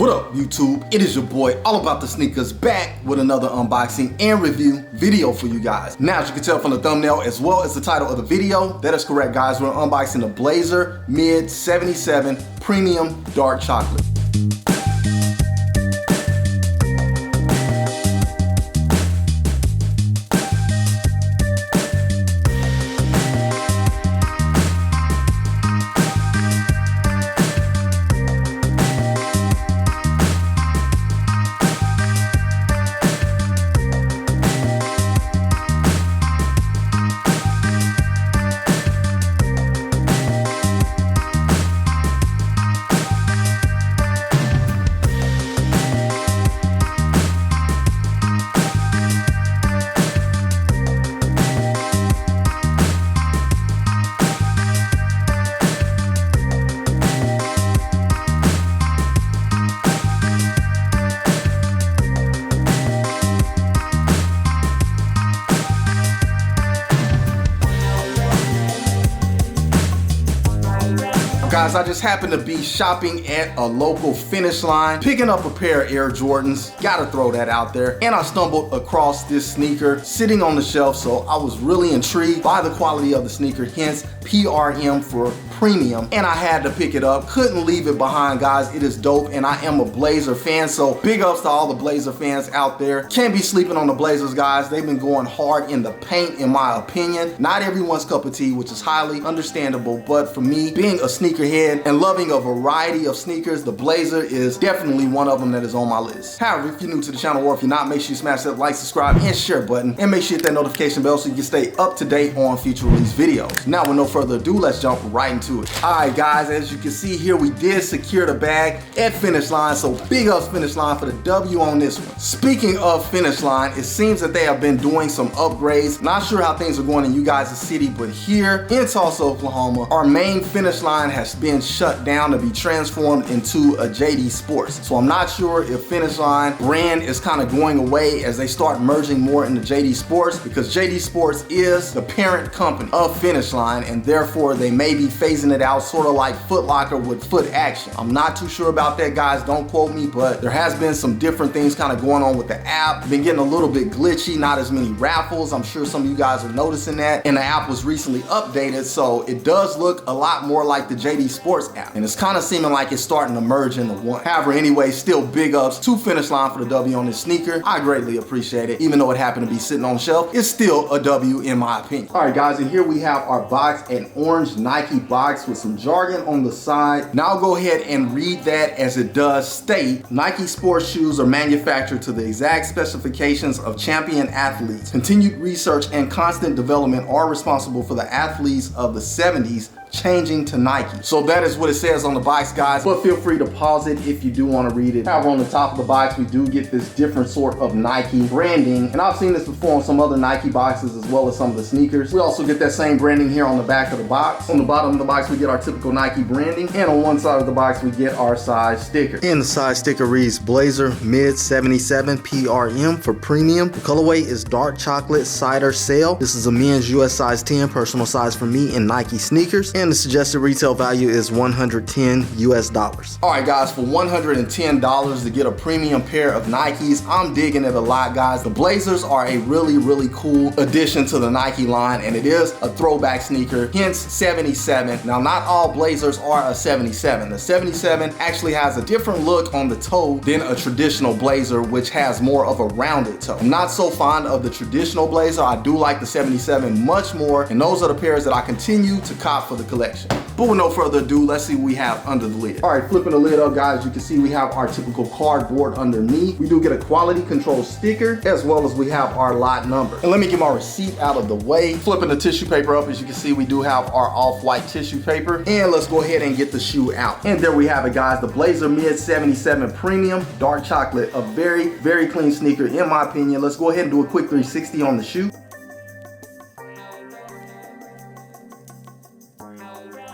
What up, YouTube? It is your boy, All About The Sneakerz, back with another unboxing and review video for you guys. Now, as you can tell from the thumbnail as well as the title of the video, that is correct, guys. We're unboxing the Blazer Mid 77 Premium Dark Chocolate. Guys, I just happened to be shopping at a local Finish Line, picking up a pair of Air Jordans, gotta throw that out there, and I stumbled across this sneaker sitting on the shelf, so I was really intrigued by the quality of the sneaker, hence PRM for premium, and I had to pick it up. Couldn't leave it behind, guys. It is dope, and I am a Blazer fan, so big ups to all the Blazer fans out there. Can't be sleeping on the Blazers, guys. They've been going hard in the paint, in my opinion. Not everyone's cup of tea, which is highly understandable, but for me, being a sneakerhead and loving a variety of sneakers, the Blazer is definitely one of them that is on my list. However, if you're new to the channel or if you're not, make sure you smash that like, subscribe, and share button, and make sure you hit that notification bell so you can stay up to date on future release videos. Now, with no further ado, let's jump right into it. All right, guys, as you can see here, we did secure the bag at Finish Line, so big ups Finish Line for the W on this one. Speaking of Finish Line, it seems that they have been doing some upgrades. Not sure how things are going in you guys' city, but here in Tulsa, Oklahoma, our main Finish Line has been shut down to be transformed into a JD Sports. So I'm not sure if Finish Line brand is kind of going away as they start merging more into JD Sports, because JD Sports is the parent company of Finish Line, and therefore they may be phasing it out, sort of like Foot Locker with Foot Action. I'm not too sure about that, guys. Don't quote me, but there has been some different things kind of going on with the app. Been getting a little bit glitchy, not as many raffles. I'm sure some of you guys are noticing that, and the app was recently updated, so it does look a lot more like the JD Sports app, and it's kind of seeming like it's starting to merge into one. However, anyway, still big ups to Finish Line for the W on this sneaker. I greatly appreciate it. Even though it happened to be sitting on the shelf, it's still a W in my opinion. All right, guys, and here we have our box, an orange Nike box with some jargon on the side. Now I'll go ahead and read that as it does state: Nike sports shoes are manufactured to the exact specifications of champion athletes. Continued research and constant development are responsible for the athletes of the 70s changing to Nike. So that is what it says on the box, guys, but feel free to pause it if you do want to read it. However, on the top of the box, we do get this different sort of Nike branding, and I've seen this before on some other Nike boxes as well as some of the sneakers. We also get that same branding here on the back of the box. On the bottom of the box, we get our typical Nike branding, and on one side of the box, we get our size sticker. And the size sticker reads Blazer Mid 77 PRM for premium. The colorway is dark chocolate cider sail. This is a men's US size 10, personal size for me in Nike sneakers. And the suggested retail value is $110 US. All right, guys, for $110 to get a premium pair of Nikes, I'm digging it a lot, guys. The Blazers are a really cool addition to the Nike line, and it is a throwback sneaker, hence 77. Now, not all Blazers are a 77. The 77 actually has a different look on the toe than a traditional Blazer, which has more of a rounded toe. I'm not so fond of the traditional Blazer. I do like the 77 much more, and those are the pairs that I continue to cop for the collection. But with no further ado, let's see what we have under the lid. All right, flipping the lid up, guys, you can see we have our typical cardboard underneath. We do get a quality control sticker, as well as we have our lot number. And let me get my receipt out of the way. Flipping the tissue paper up, as you can see, we do have our off-white tissue paper. And let's go ahead and get the shoe out. And there we have it, guys, the Blazer Mid 77 Premium Dark Chocolate. A very clean sneaker, in my opinion. Let's go ahead and do a quick 360 on the shoe.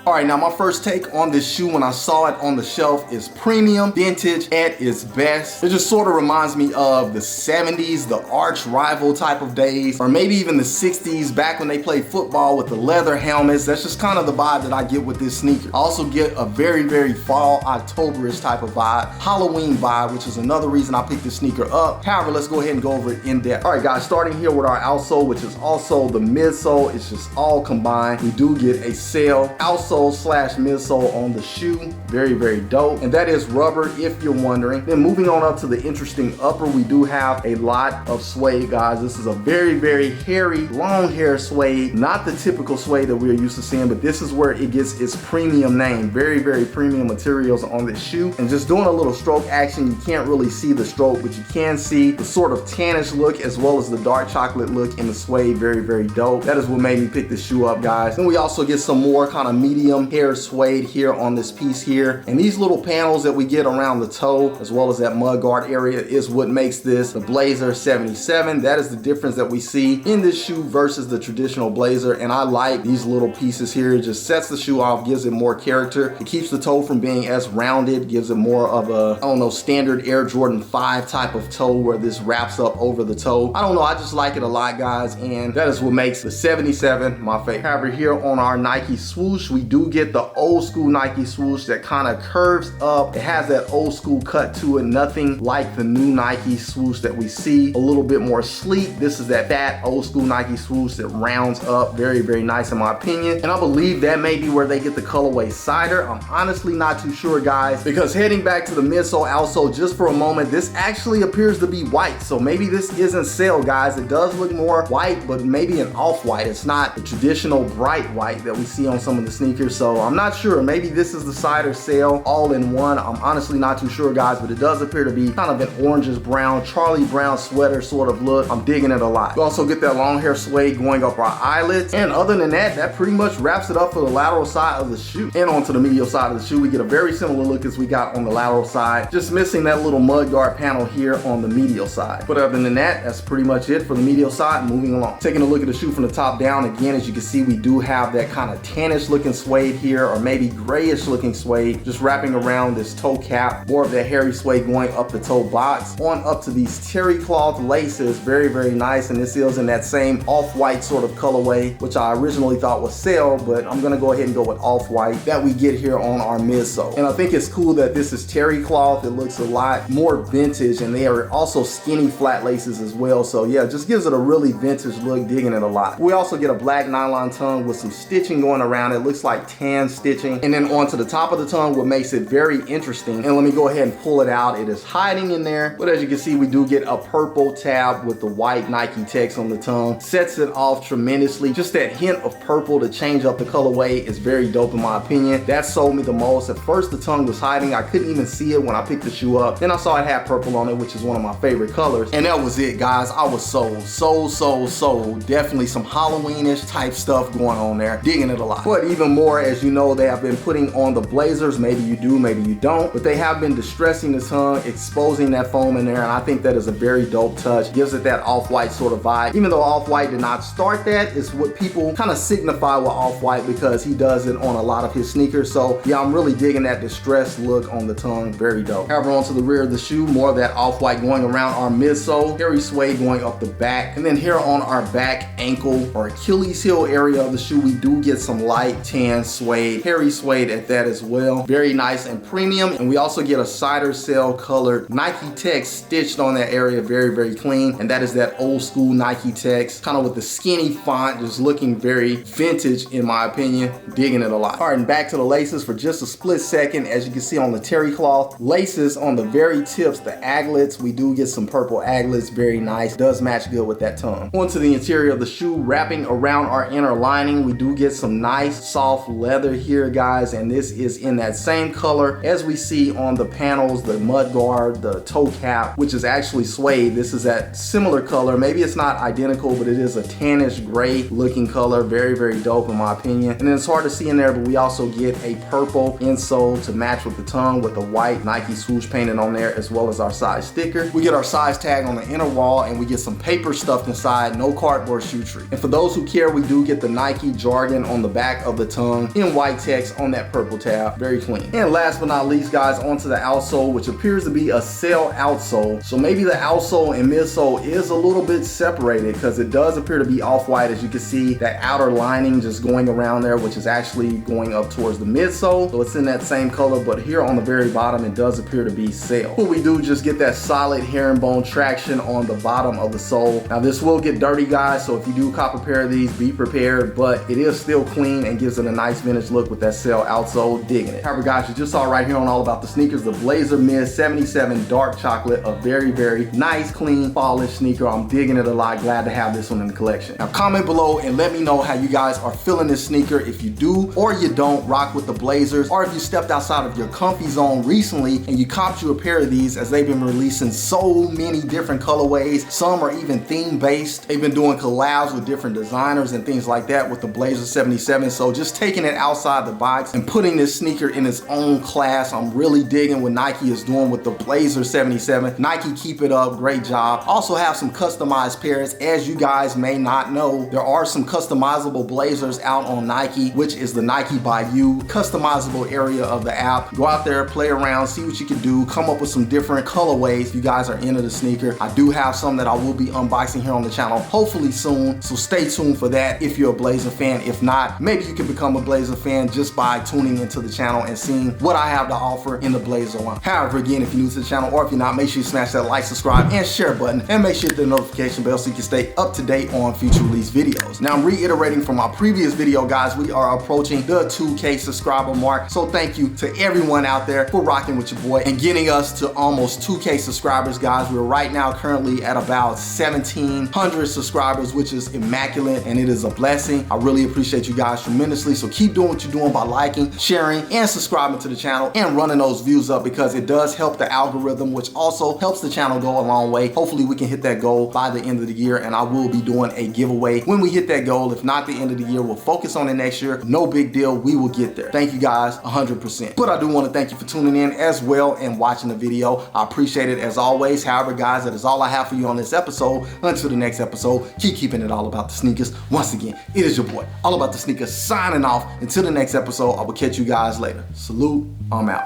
All right, now my first take on this shoe when I saw it on the shelf is premium, vintage at its best. It just sort of reminds me of the 70s, the arch rival type of days, or maybe even the 60s back when they played football with the leather helmets. That's just kind of the vibe that I get with this sneaker. I also get a very, very fall, October-ish type of vibe, Halloween vibe, which is another reason I picked this sneaker up. However, let's go ahead and go over it in depth. All right, guys, starting here with our outsole, which is also the midsole. It's just all combined. We do get a sail outsole slash midsole on the shoe. Very, very dope. And that is rubber, if you're wondering. Then moving on up to the interesting upper, we do have a lot of suede, guys. This is a very, very hairy, long hair suede. Not the typical suede that we're used to seeing, but this is where it gets its premium name. Very, very premium materials on this shoe. And just doing a little stroke action, you can't really see the stroke, but you can see the sort of tannish look as well as the dark chocolate look in the suede. Very, very dope. That is what made me pick this shoe up, guys. Then we also get some more kind of medium hair suede here on this piece here. And these little panels that we get around the toe as well as that mud guard area is what makes this the Blazer 77. That is the difference that we see in this shoe versus the traditional Blazer. And I like these little pieces here. It just sets the shoe off, gives it more character. It keeps the toe from being as rounded, gives it more of a, I don't know, standard Air Jordan 5 type of toe where this wraps up over the toe. I don't know, I just like it a lot, guys. And that is what makes the 77 my favorite. However, here on our Nike swoosh, we do get the old school Nike swoosh that kind of curves up. It has that old school cut to it, nothing like the new Nike swoosh that we see. A little bit more sleek. This is that fat old school Nike swoosh that rounds up. Very, very nice in my opinion. And I believe that may be where they get the colorway cider. I'm honestly not too sure, guys, because heading back to the midsole, outsole just for a moment, this actually appears to be white. So maybe this isn't sail, guys. It does look more white, but maybe an off-white. It's not the traditional bright white that we see on some of the sneakers. So I'm not sure. Maybe this is the cider sail all in one. I'm honestly not too sure, guys, but it does appear to be kind of an orangish brown, Charlie Brown sweater sort of look. I'm digging it a lot. We also get that long hair suede going up our eyelids. And other than that, that pretty much wraps it up for the lateral side of the shoe. And onto the medial side of the shoe, we get a very similar look as we got on the lateral side, just missing that little mud guard panel here on the medial side. But other than that, that's pretty much it for the medial side. Moving along. Taking a look at the shoe from the top down, again, as you can see, we do have that kind of tannish looking suede here, or maybe grayish looking suede, just wrapping around this toe cap. More of that hairy suede going up the toe box, on up to these terry cloth laces. Very, very nice. And this is in that same off-white sort of colorway, which I originally thought was sail, but I'm gonna go ahead and go with off-white that we get here on our midsole. And I think it's cool that this is terry cloth. It looks a lot more vintage, and they are also skinny flat laces as well. So yeah, it just gives it a really vintage look. Digging it a lot. We also get a black nylon tongue with some stitching going around. It looks like tan stitching. And then onto the top of the tongue, what makes it very interesting, and let me go ahead and pull it out. It is hiding in there, but as you can see, we do get a purple tab with the white Nike text on the tongue. Sets it off tremendously. Just that hint of purple to change up the colorway is very dope in my opinion. That sold me the most. At first, the tongue was hiding. I couldn't even see it when I picked the shoe up. Then I saw it had purple on it, which is one of my favorite colors. And that was it, guys. I was sold. Sold. Definitely some Halloweenish type stuff going on there. Digging it a lot. But even more, as you know, they have been putting on the Blazers. Maybe you do, maybe you don't. But they have been distressing the tongue, exposing that foam in there. And I think that is a very dope touch. Gives it that off-white sort of vibe. Even though off-white did not start that, it's what people kind of signify with off-white because he does it on a lot of his sneakers. So yeah, I'm really digging that distressed look on the tongue. Very dope. However, onto the rear of the shoe, more of that off-white going around our midsole. Hairy suede going up the back. And then here on our back ankle or Achilles heel area of the shoe, we do get some light tan suede, hairy suede at that as well. Very nice and premium. And we also get a cider sail colored Nike text stitched on that area. Very, very clean. And that is that old school Nike text, kind of with the skinny font, just looking very vintage in my opinion. Digging it a lot. All right, and back to the laces for just a split second. As you can see on the terry cloth laces on the very tips, the aglets, we do get some purple aglets. Very nice. Does match good with that tongue. Onto the interior of the shoe, wrapping around our inner lining, we do get some nice soft leather here, guys, and this is in that same color as we see on the panels, the mud guard, the toe cap, which is actually suede. This is that similar color. Maybe it's not identical, but it is a tannish gray looking color. Very, very dope in my opinion. And then it's hard to see in there, but we also get a purple insole to match with the tongue with the white Nike swoosh painted on there, as well as our size sticker. We get our size tag on the inner wall, and we get some paper stuffed inside. No cardboard shoe tree. And for those who care, we do get the Nike jargon on the back of the tongue. Young in white text on that purple tab. Very clean. And last but not least, guys, onto the outsole, which appears to be a sail outsole. So maybe the outsole and midsole is a little bit separated because it does appear to be off-white. As you can see, that outer lining just going around there, which is actually going up towards the midsole. So it's in that same color, but here on the very bottom, it does appear to be sail. But we do just get that solid herringbone traction on the bottom of the sole. Now this will get dirty, guys, so if you do cop a pair of these, be prepared, but it is still clean and gives it a nice vintage look with that sail outsole. Digging it. However, guys, you just saw right here on All About the Sneakers, the Blazer Mid 77 Dark Chocolate, a very, very nice, clean, polished sneaker. I'm digging it a lot. Glad to have this one in the collection. Now comment below and let me know how you guys are feeling this sneaker, if you do or you don't rock with the Blazers, or if you stepped outside of your comfy zone recently and you copped you a pair of these, as they've been releasing so many different colorways. Some are even theme based. They've been doing collabs with different designers and things like that with the Blazer 77. So just taking it outside the box and putting this sneaker in its own class. I'm really digging what Nike is doing with the Blazer 77. Nike, keep it up, great job. Also have some customized pairs. As you guys may not know, there are some customizable Blazers out on Nike, which is the Nike by You customizable area of the app. Go out there, play around, see what you can do, come up with some different colorways if you guys are into the sneaker. I do have some that I will be unboxing here on the channel hopefully soon, so stay tuned for that if you're a Blazer fan. If not, maybe you can become a Blazer fan just by tuning into the channel and seeing what I have to offer in the Blazer line. However, again, if you're new to the channel or if you're not, make sure you smash that like, subscribe, and share button, and make sure you hit the notification bell so you can stay up to date on future release videos. Now, I'm reiterating from my previous video, guys, we are approaching the 2K subscriber mark, so thank you to everyone out there for rocking with your boy and getting us to almost 2K subscribers, guys. We're right now currently at about 1,700 subscribers, which is immaculate, and it is a blessing. I really appreciate you guys tremendously, so keep doing what you're doing by liking, sharing, and subscribing to the channel and running those views up, because it does help the algorithm, which also helps the channel go a long way. Hopefully we can hit that goal by the end of the year, and I will be doing a giveaway when we hit that goal. If not the end of the year, we'll focus on it next year. No big deal, we will get there. Thank you guys 100%. But I do want to thank you for tuning in as well and watching the video. I appreciate it as always. However, guys, that is all I have for you on this episode. Until the next episode, keep keeping it all about the sneakers. Once again, it is your boy, All About the Sneakers, signing off. Until the next episode, I will catch you guys later. Salute, I'm out.